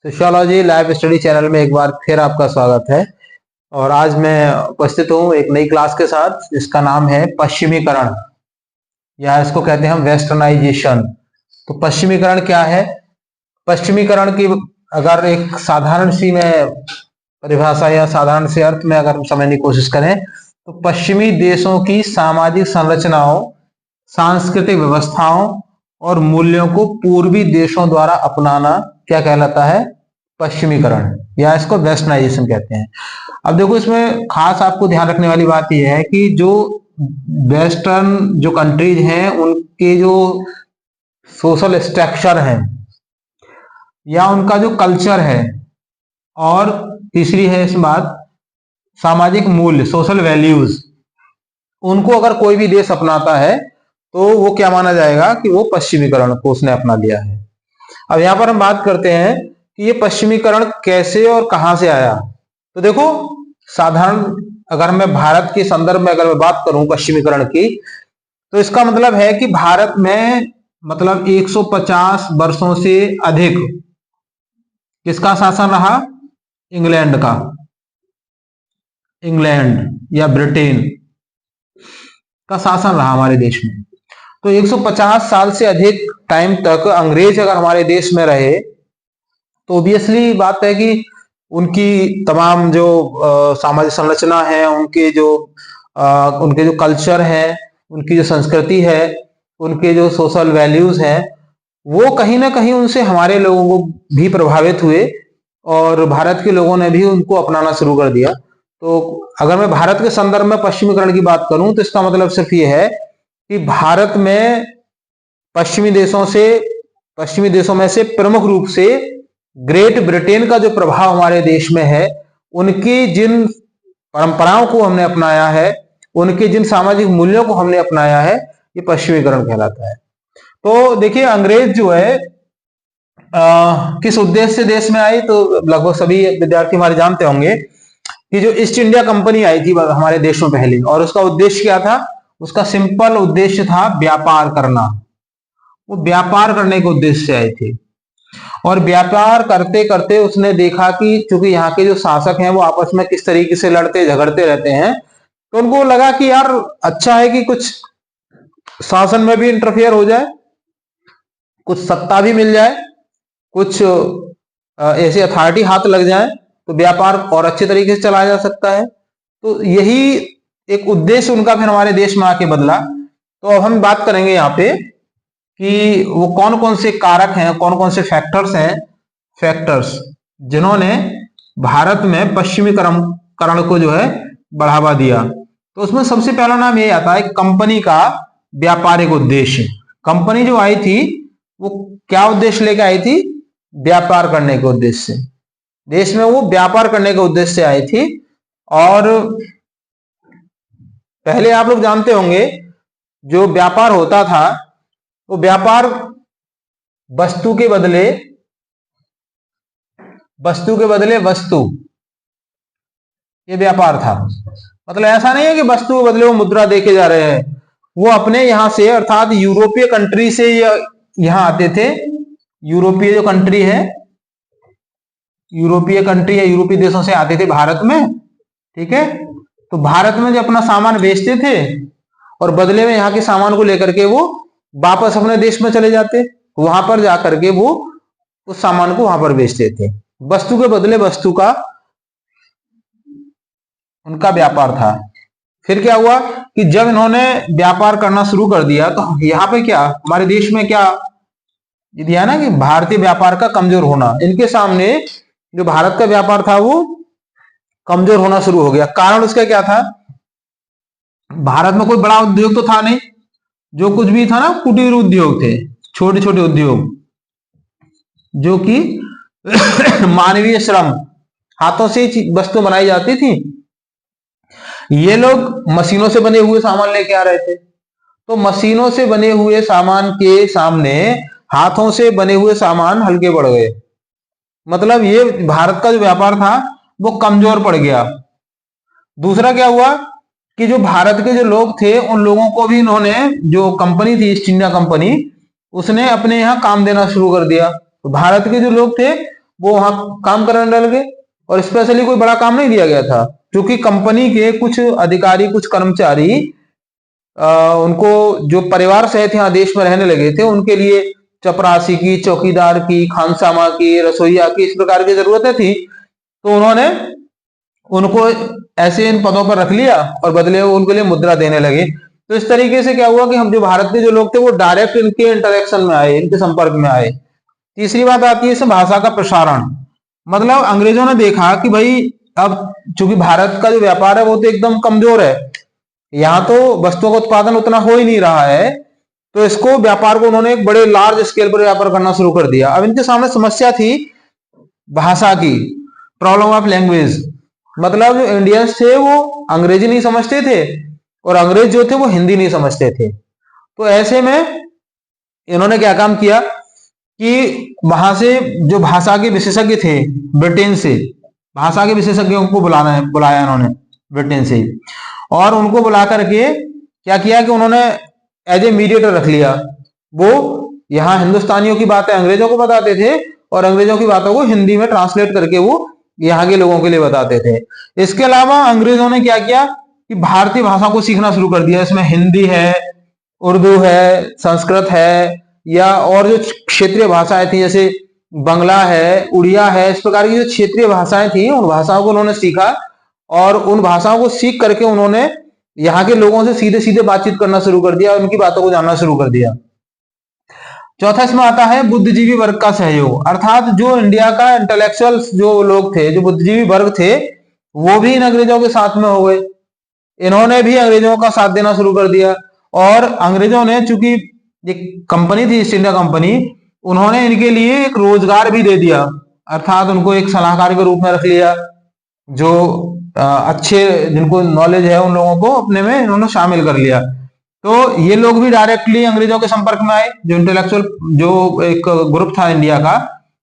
Sociology live study channel में एक बार फिर आपका स्वागत है। और आज मैं उपस्थित हूँ एक नई क्लास के साथ जिसका नाम है पश्चिमीकरण, या इसको कहते हैं हम वेस्टर्नाइजेशन। तो पश्चिमीकरण क्या है? पश्चिमीकरण की अगर एक साधारण सी में परिभाषा या साधारण से अर्थ में अगर हम समझने की कोशिश करें तो पश्चिमी देशों की सामाजिक संरचनाओं, सांस्कृतिक व्यवस्थाओं और मूल्यों को पूर्वी देशों द्वारा अपनाना क्या कहलाता है? पश्चिमीकरण, या इसको वेस्टर्नाइजेशन कहते हैं। अब देखो, इसमें खास आपको ध्यान रखने वाली बात यह है कि जो वेस्टर्न जो कंट्रीज हैं उनके जो सोशल स्ट्रक्चर है या उनका जो कल्चर है, और तीसरी है इस बात सामाजिक मूल्य, सोशल वैल्यूज, उनको अगर कोई भी देश अपनाता है तो वो क्या माना जाएगा कि वो पश्चिमीकरण को उसने अपना लिया है। अब यहां पर हम बात करते हैं कि ये पश्चिमीकरण कैसे और कहां से आया। तो देखो, साधारण अगर मैं भारत के संदर्भ में अगर मैं बात करूं पश्चिमीकरण की, तो इसका मतलब है कि भारत में मतलब 150 वर्षों से अधिक किसका शासन रहा? इंग्लैंड का, इंग्लैंड या ब्रिटेन का शासन रहा हमारे देश में। तो 150 साल से अधिक टाइम तक अंग्रेज अगर हमारे देश में रहे तो ऑब्वियसली बात है कि उनकी तमाम जो सामाजिक संरचना है, उनके जो कल्चर है, उनकी जो संस्कृति है, उनके जो सोशल वैल्यूज हैं, वो कहीं ना कहीं उनसे हमारे लोगों को भी प्रभावित हुए और भारत के लोगों ने भी उनको अपनाना शुरू कर दिया। तो अगर मैं भारत के संदर्भ में पश्चिमीकरण की बात करूं तो इसका मतलब सिर्फ ये है कि भारत में पश्चिमी देशों में से प्रमुख रूप से ग्रेट ब्रिटेन का जो प्रभाव हमारे देश में है, उनकी जिन परंपराओं को हमने अपनाया है, उनके जिन सामाजिक मूल्यों को हमने अपनाया है, ये पश्चिमीकरण कहलाता है। तो देखिए, अंग्रेज जो है किस उद्देश्य से देश में आई, तो लगभग सभी विद्यार्थी हमारे जानते होंगे कि जो ईस्ट इंडिया कंपनी आई थी हमारे देश में पहले, और उसका उद्देश्य क्या था? उसका सिंपल उद्देश्य था व्यापार करना। वो व्यापार करने के उद्देश्य से आई थी, और व्यापार करते करते उसने देखा कि चूंकि यहाँ के जो शासक हैं वो आपस में किस तरीके से लड़ते झगड़ते रहते हैं, तो उनको लगा कि यार अच्छा है कि कुछ शासन में भी इंटरफेयर हो जाए, कुछ सत्ता भी मिल जाए, कुछ ऐसे अथॉरिटी हाथ लग जाए तो व्यापार और अच्छे तरीके से चलाया जा सकता है। तो यही एक उद्देश्य उनका फिर हमारे देश में आके बदला। तो अब हम बात करेंगे यहाँ पे कि वो कौन कौन से कारक हैं, कौन कौन से फैक्टर्स जिन्होंने भारत में पश्चिमीकरण को जो है बढ़ावा दिया। तो उसमें सबसे पहला नाम ये आता है कंपनी का व्यापारिक उद्देश्य। कंपनी जो आई थी वो क्या उद्देश्य लेके आई थी? व्यापार करने के उद्देश्य से। देश में वो व्यापार करने के उद्देश्य से आई थी। और पहले आप लोग जानते होंगे जो व्यापार होता था वो व्यापार वस्तु के बदले वस्तु, ये व्यापार था। मतलब ऐसा नहीं है कि वस्तु के बदले वो मुद्रा देके जा रहे हैं, वो अपने यहां से अर्थात यूरोपीय कंट्री से यहां आते थे। यूरोपीय जो कंट्री है, यूरोपीय देशों से आते थे भारत में, ठीक है। तो भारत में जो अपना सामान बेचते थे और बदले में यहाँ के सामान को लेकर के वो वापस अपने देश में चले जाते, वहां पर जाकर के वो उस सामान को वहां पर बेचते थे। वस्तु के बदले वस्तु का उनका व्यापार था। फिर क्या हुआ कि जब इन्होंने व्यापार करना शुरू कर दिया तो यहाँ पे क्या हमारे देश में क्या दिया ना कि भारतीय व्यापार का कमजोर होना। इनके सामने जो भारत का व्यापार था वो कमजोर होना शुरू हो गया। कारण उसका क्या था? भारत में कोई बड़ा उद्योग तो था नहीं, जो कुछ भी था ना कुटीर उद्योग थे, छोटे छोटे उद्योग जो कि मानवीय श्रम, हाथों से वस्तु बनाई जाती थी। ये लोग मशीनों से बने हुए सामान लेके आ रहे थे। तो मशीनों से बने हुए सामान के सामने हाथों से बने हुए सामान हल्के पड़ गए। मतलब ये भारत का जो व्यापार था वो कमजोर पड़ गया। दूसरा क्या हुआ कि जो भारत के जो लोग थे उन लोगों को भी इन्होंने, जो कंपनी थी ईस्ट इंडिया कंपनी, उसने अपने यहाँ काम देना शुरू कर दिया। तो भारत के जो लोग थे वो वहां काम करने लग गए, और स्पेशली कोई बड़ा काम नहीं दिया गया था, क्योंकि कंपनी के कुछ अधिकारी, कुछ कर्मचारी उनको जो परिवार सहित यहाँ देश में रहने लगे थे, उनके लिए चपरासी की, चौकीदार की, खानसामा की, रसोईया की, इस प्रकार की जरूरतें थी। तो उन्होंने उनको ऐसे इन पदों पर रख लिया और बदले वो उनके लिए मुद्रा देने लगे। तो इस तरीके से क्या हुआ कि हम जो भारत के जो लोग थे वो डायरेक्ट इनके इंटरेक्शन में आए, इनके संपर्क में आए। तीसरी बात आती है इस भाषा का प्रसारण। मतलब अंग्रेजों ने देखा कि भाई अब चूंकि भारत का जो व्यापार है वो तो एकदम कमजोर है, यहाँ तो वस्तुओं का उत्पादन उतना हो ही नहीं रहा है, तो इसको व्यापार को उन्होंने एक बड़े लार्ज स्केल पर व्यापार करना शुरू कर दिया। अब इनके सामने समस्या थी भाषा की, प्रॉब्लम ऑफ लैंग्वेज। मतलब जो इंडियंस थे वो अंग्रेजी नहीं समझते थे, और अंग्रेज जो थे वो हिंदी नहीं समझते थे। तो ऐसे में इन्होंने क्या काम किया कि वहां से जो भाषा के विशेषज्ञ थे ब्रिटेन से, भाषा के विशेषज्ञों को बुलाया इन्होंने ब्रिटेन से, और उनको बुला करके क्या किया कि उन्होंने एज ए मीडिएटर रख लिया। वो यहाँ हिंदुस्तानियों की बातें अंग्रेजों को बताते थे, और अंग्रेजों की बातों को हिंदी में ट्रांसलेट करके वो यहाँ के लोगों के लिए बताते थे। इसके अलावा अंग्रेजों ने क्या किया कि भारतीय भाषा को सीखना शुरू कर दिया। इसमें हिंदी है, उर्दू है, संस्कृत है, या और जो क्षेत्रीय भाषाएं थी जैसे बंगला है, उड़िया है, इस प्रकार की जो क्षेत्रीय भाषाएं थी उन भाषाओं को उन्होंने सीखा, और उन भाषाओं को सीख करके उन्होंने यहाँ के लोगों से सीधे सीधे बातचीत करना शुरू कर दिया, उनकी बातों को जानना शुरू कर दिया। चौथा इसमें आता है बुद्धिजीवी वर्ग का सहयोग, अर्थात जो इंडिया का इंटेलेक्चुअल जो लोग थे, जो बुद्धिजीवी वर्ग थे, वो भी इन अंग्रेजों के साथ में हो गए। इन्होंने भी अंग्रेजों का साथ देना शुरू कर दिया, और अंग्रेजों ने चूंकि एक कंपनी थी ईस्ट इंडिया कंपनी, उन्होंने इनके लिए एक रोजगार भी दे दिया, अर्थात उनको एक सलाहकार के रूप में रख लिया। जो अच्छे जिनको नॉलेज है उन लोगों को अपने में इन्होंने शामिल कर लिया। तो ये लोग भी डायरेक्टली अंग्रेजों के संपर्क में आए। जो इंटेलेक्चुअल जो एक ग्रुप था इंडिया का,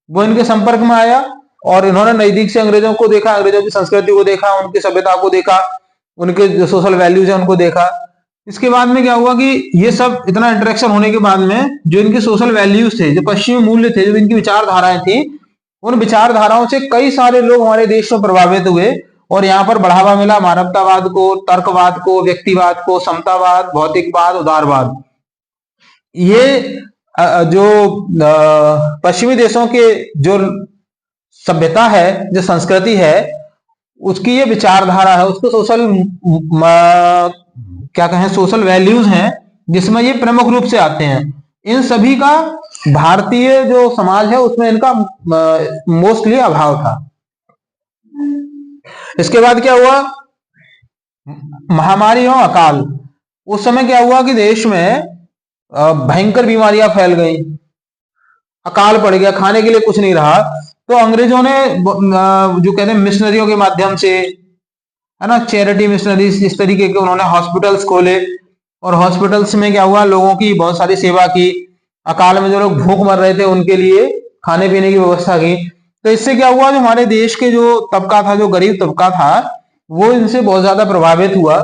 वो इनके संपर्क में आया, और इन्होंने नजदीक से अंग्रेजों को देखा, अंग्रेजों की संस्कृति को देखा, उनकी सभ्यता को देखा, उनके जो सोशल वैल्यूज है उनको देखा। इसके बाद में क्या हुआ कि ये सब इतना इंटरेक्शन होने के बाद में जो इनके सोशल वैल्यूज थे, जो पश्चिमी मूल्य थे, जो इनकी विचारधाराएं थी, उन विचारधाराओं से कई सारे लोग हमारे देश में प्रभावित हुए, और यहाँ पर बढ़ावा मिला मानवतावाद को, तर्कवाद को, व्यक्तिवाद को, समतावाद, भौतिकवाद, उदारवाद। ये जो पश्चिमी देशों के जो सभ्यता है, जो संस्कृति है, उसकी ये विचारधारा है, उसको सोशल क्या कहें, सोशल वैल्यूज हैं, जिसमें ये प्रमुख रूप से आते हैं। इन सभी का भारतीय जो समाज है उसमें इनका मोस्टली अभाव था। इसके बाद क्या हुआ, महामारी और अकाल। उस समय क्या हुआ कि देश में भयंकर बीमारियां फैल गई, अकाल पड़ गया, खाने के लिए कुछ नहीं रहा। तो अंग्रेजों ने जो कहते हैं मिशनरियों के माध्यम से, है ना, चैरिटी मिशनरीज, इस तरीके के उन्होंने हॉस्पिटल्स खोले, और हॉस्पिटल्स में क्या हुआ, लोगों की बहुत सारी सेवा की। अकाल में जो लोग भूख मर रहे थे उनके लिए खाने पीने की व्यवस्था की। तो इससे क्या हुआ, जो हमारे देश के जो तबका था, जो गरीब तबका था, वो इनसे बहुत ज्यादा प्रभावित हुआ,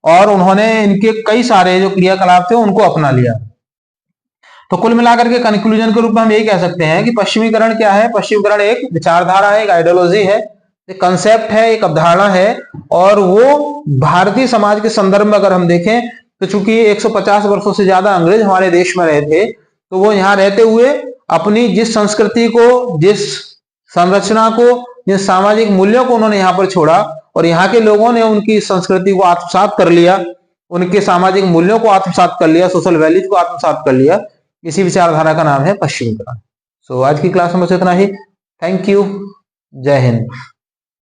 और उन्होंने इनके कई सारे जो क्रियाकलाप थे उनको अपना लिया। तो कुल मिलाकर के कंक्लूजन के रूप में हम यही कह सकते हैं कि पश्चिमीकरण क्या है। पश्चिमीकरण एक विचारधारा है, एक आइडियोलॉजी है, एक कंसेप्ट है, एक अवधारणा है, और वो भारतीय समाज के संदर्भ में अगर हम देखें तो चूंकि 150 वर्षों से ज्यादा अंग्रेज हमारे देश में रहे थे, तो वो यहाँ रहते हुए अपनी जिस संस्कृति को, जिस संरचना को, जिस सामाजिक मूल्यों को उन्होंने यहाँ पर छोड़ा, और यहाँ के लोगों ने उनकी संस्कृति को आत्मसात कर लिया, उनके सामाजिक मूल्यों को आत्मसात कर लिया, सोशल वैल्यूज को आत्मसात कर लिया। इसी विचारधारा का नाम है पश्चिमीकरण। सो आज की क्लास में बस इतना ही। Thank you. जय हिंद।